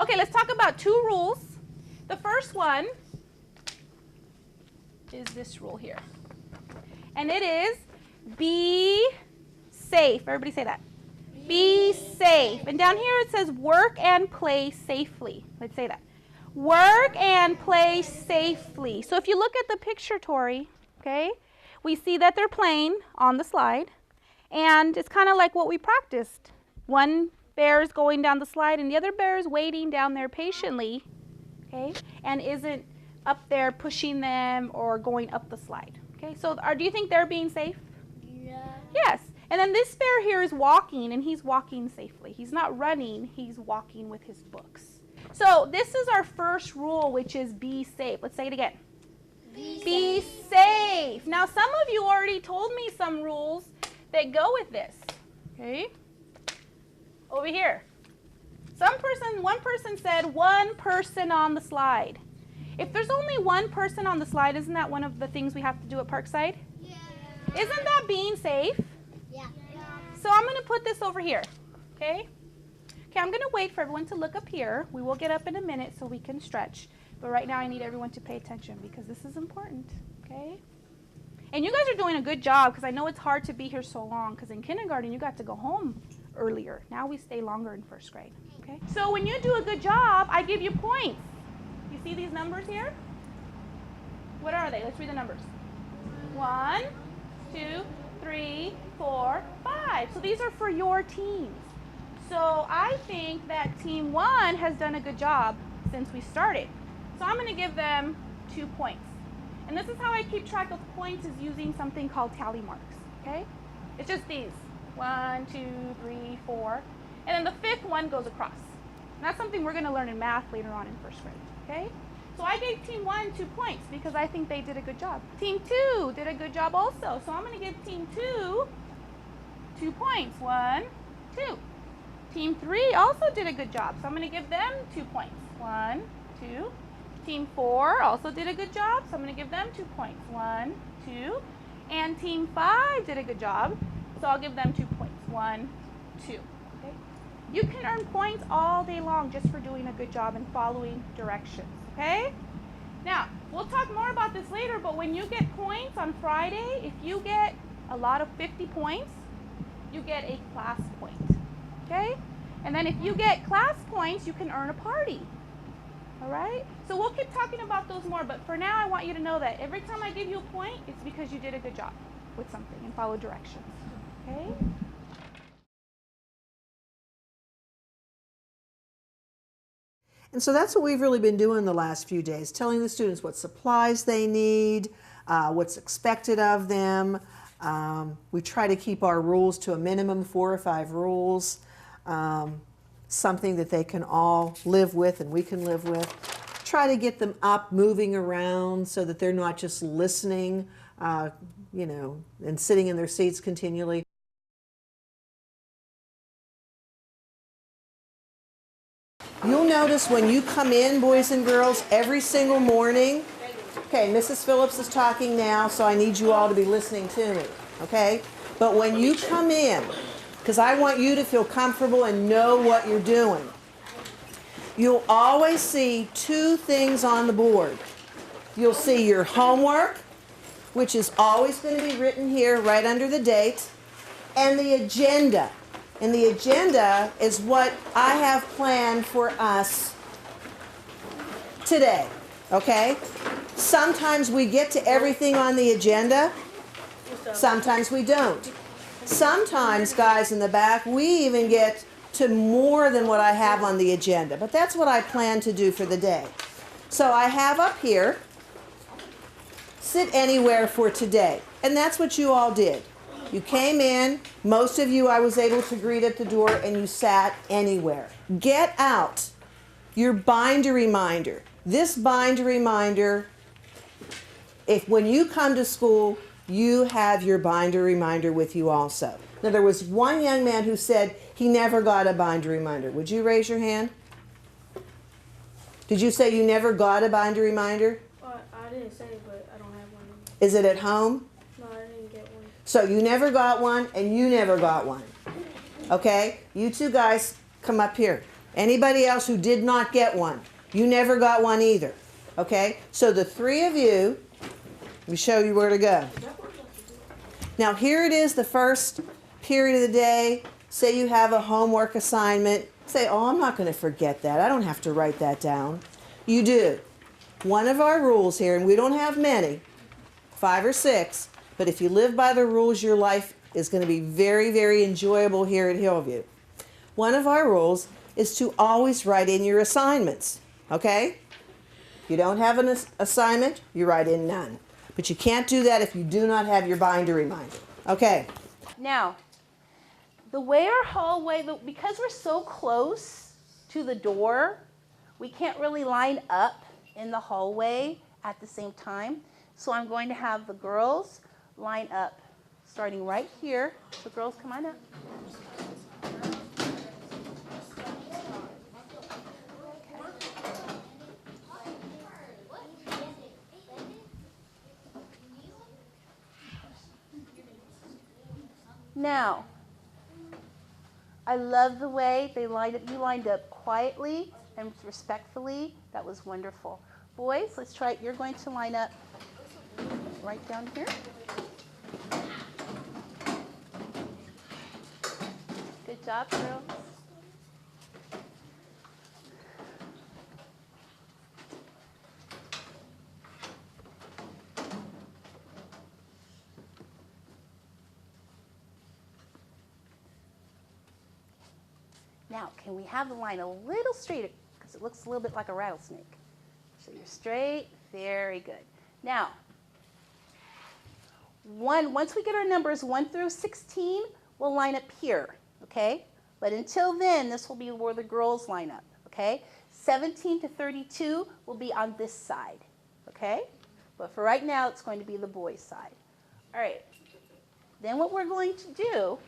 Okay, let's talk about 2 rules. The first one is this rule here. And it is be safe. Everybody say that. Be safe. And down here it says work and play safely. Let's say that. Work and play safely. So if you look at the picture, Tori, okay, we see that they're playing on the slide. And it's kind of like what we practiced. One bear is going down the slide and the other bear is waiting down there patiently, okay, and isn't up there pushing them or going up the slide. Okay, so do you think they're being safe? Yeah. Yes. And then this bear here is walking, and he's walking safely. He's not running, he's walking with his books. So this is our first rule, which is be safe. Let's say it again. Be safe. Now some of you already told me some rules that go with this. Okay? Over here. One person said 1 person on the slide. If there's only 1 person on the slide, isn't that one of the things we have to do at Parkside? Yeah. Isn't that being safe? Yeah. So I'm going to put this over here, okay? Okay, I'm going to wait for everyone to look up here. We will get up in a minute so we can stretch. But right now I need everyone to pay attention because this is important, okay? And you guys are doing a good job because I know it's hard to be here so long because in kindergarten you got to go home earlier. Now we stay longer in 1st grade, okay? So when you do a good job, I give you points. You see these numbers here? What are they? Let's read the numbers. 1, 2, 3, 4, 5. So these are for your teams. So I think that team 1 has done a good job since we started. So I'm going to give them 2 points. And this is how I keep track of points, is using something called tally marks, okay? It's just these. 1, 2, 3, 4. And then the 5th one goes across. And that's something we're going to learn in math later on in 1st grade, okay? So I gave team 1 2 points because I think they did a good job. Team 2 did a good job also. So I'm going to give team 2 2 points. 1, 2. Team 3 also did a good job. So I'm going to give them 2 points. 1, 2. Team 4 also did a good job. So I'm going to give them 2 points. 1, 2. And team 5 did a good job. So I'll give them 2 points. 1, 2. Okay? You can earn points all day long just for doing a good job and following directions. Okay? Now, we'll talk more about this later, but when you get points on Friday, if you get a lot of 50 points, you get a class point. Okay? And then if you get class points, you can earn a party. All right? So we'll keep talking about those more, but for now I want you to know that every time I give you a point, it's because you did a good job with something and follow directions. Okay? And so that's what we've really been doing the last few days, telling the students what supplies they need, what's expected of them. We try to keep our rules to a minimum, 4 or 5 rules, something that they can all live with and we can live with. Try to get them up, moving around so that they're not just listening, you know, and sitting in their seats continually. You'll notice when you come in, boys and girls, every single morning, okay, Mrs. Phillips is talking now, so I need you all to be listening to me, okay? But when you come in, because I want you to feel comfortable and know what you're doing, you'll always see 2 things on the board. You'll see your homework, which is always going to be written here right under the date, and the agenda. And the agenda is what I have planned for us today, okay? Sometimes we get to everything on the agenda, sometimes we don't. Sometimes, guys in the back, we even get to more than what I have on the agenda, but that's what I plan to do for the day. So I have up here, sit anywhere for today, and that's what you all did. You came in, most of you I was able to greet at the door, and you sat anywhere. Get out your binder reminder. This binder reminder, if when you come to school, you have your binder reminder with you also. Now there was one young man who said he never got a binder reminder. Would you raise your hand? Did you say you never got a binder reminder? I didn't say, but I don't have one. Is it at home? No, I didn't get one. So you never got one and you never got one. Okay? You 2 guys come up here. Anybody else who did not get one, you never got one either. Okay? So the three of you, let me show you where to go. Now here it is, the first period of the day. Say you have a homework assignment. Say, oh, I'm not going to forget that. I don't have to write that down. You do. One of our rules here, and we don't have many, 5 or 6, but if you live by the rules, your life is going to be very, very enjoyable here at Hillview. One of our rules is to always write in your assignments, okay? If you don't have an assignment, you write in none. But you can't do that if you do not have your binder reminder. Okay. Now, the way our hallway, because we're so close to the door, we can't really line up in the hallway at the same time. So I'm going to have the girls line up starting right here. So girls, come on up. Now, I love the way they lined up. You lined up quietly and respectfully. That was wonderful. Boys, let's try it. You're going to line up right down here. Good job, girls. Now, can we have the line a little straighter? Because it looks a little bit like a rattlesnake. So you're straight. Very good. Now, once we get our numbers 1 through 16, we'll line up here, okay? But until then, this will be where the girls line up, okay? 17 to 32 will be on this side, okay? But for right now, it's going to be the boys' side. All right. Then what we're going to do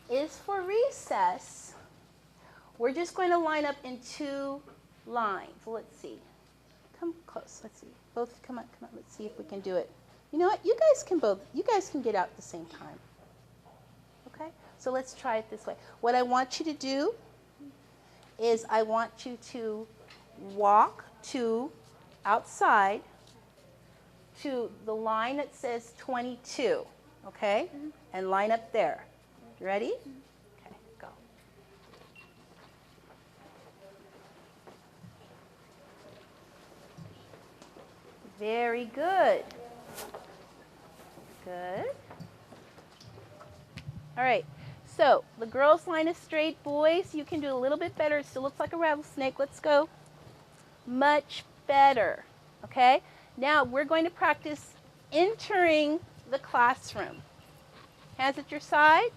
is for recess, we're just going to line up in 2 lines. Let's see. Come close. Let's see. Both come on, come on. Let's see if we can do it. You know what? You guys can get out at the same time. Okay? So let's try it this way. What I want you to do is I want you to walk to outside to the line that says 22. Okay? And line up there. You ready? Okay, go. Very good. Good. All right, so the girls line is straight. Boys, you can do a little bit better. It still looks like a rattlesnake. Let's go. Much better. Okay? Now we're going to practice entering the classroom. Hands at your sides.